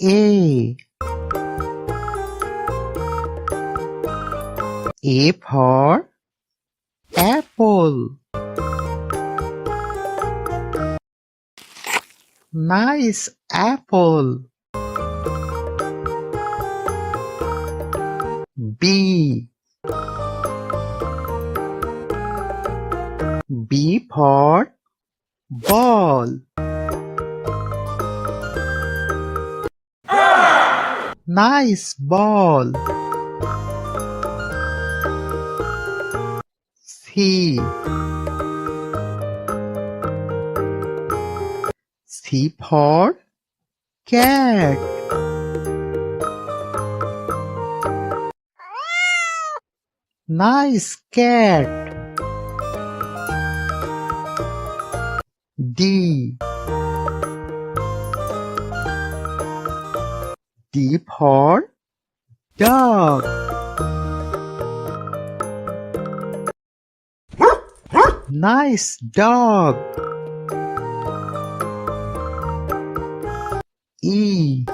A. A for apple. Nice apple. B. B for ball. Nice ball. C. C for cat. Nice cat. D. D for dog. Nice dog. E.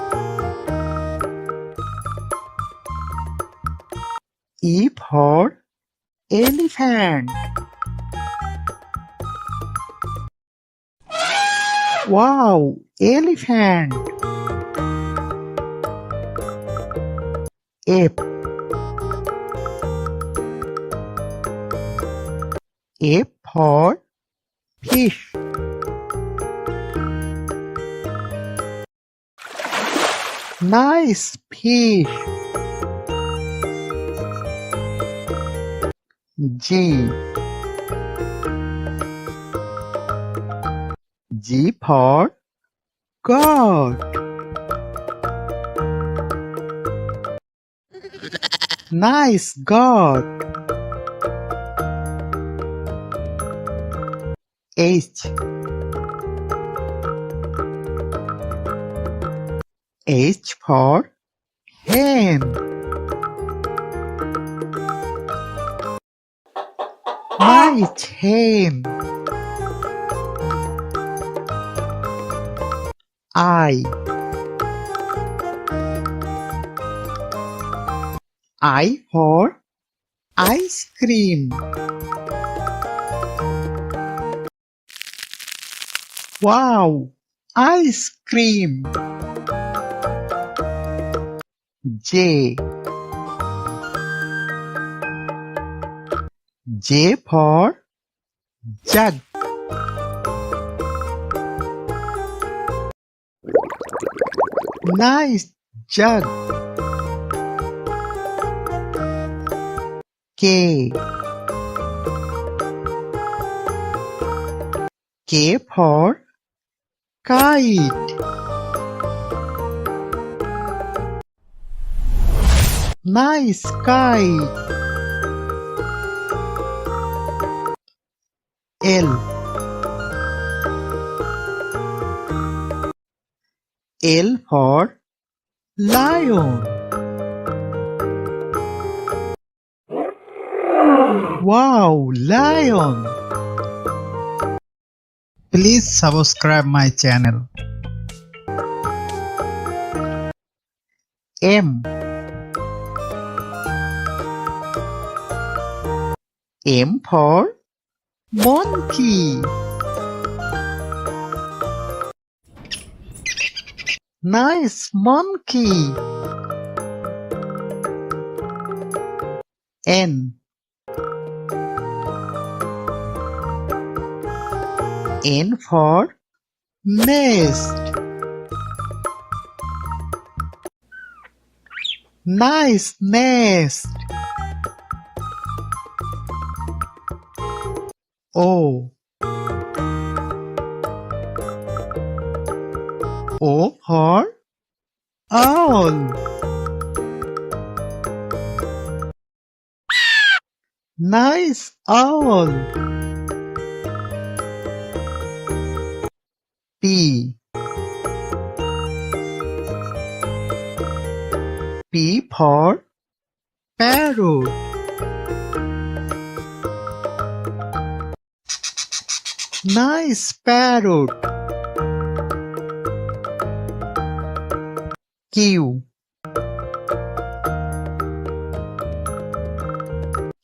E for elephant. Wow, elephant. F. F for fish. Nice fish. G. G for goat. Nice goat. H. H for hen. Nice hen. I. I for ice cream. Wow, ice cream. J. J for jug. Nice jug. K. K for kite. Nice kite. L. L for lion. Wow, lion. Please subscribe my channel. M. M for monkey. Nice monkey. N. N for nest. Nice nest. O. O for owl. Nice owl. P. P for parrot. Nice parrot. Q.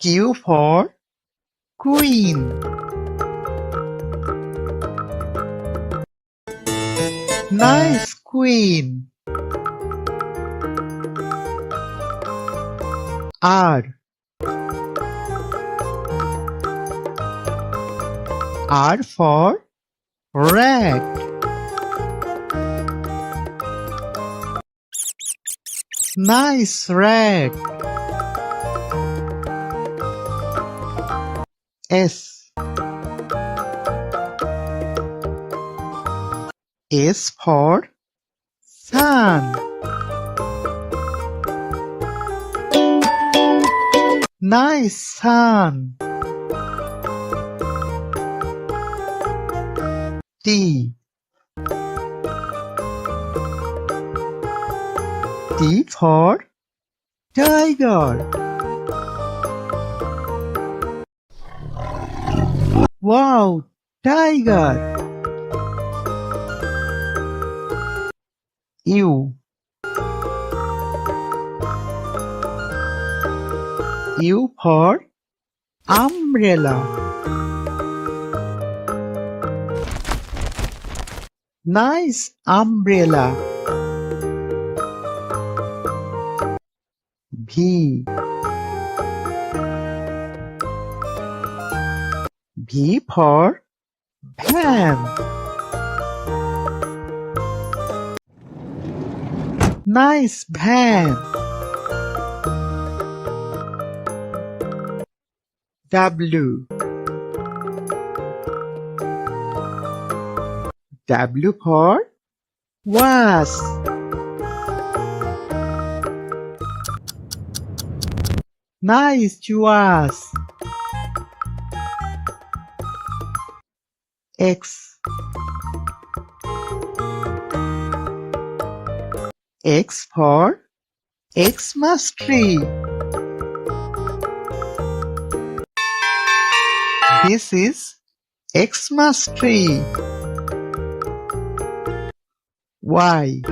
Q for Queen. Nice queen. R. R for rat. Nice rat. S. S for sun. Nice sun. T. T for tiger. Wow, tiger. U. U for umbrella. Nice umbrella. V. V for van. Nice van. W. W for wasp. Nice wasp. X. X for Xmas tree. This is Xmas tree. Y.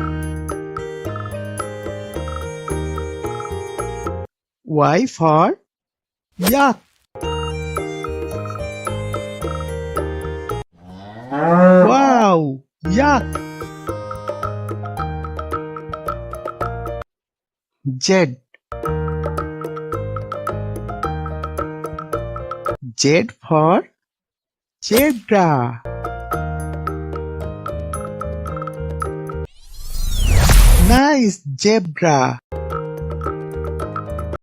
Y for yak. Wow, yak. Z. Z for zebra. Nice zebra.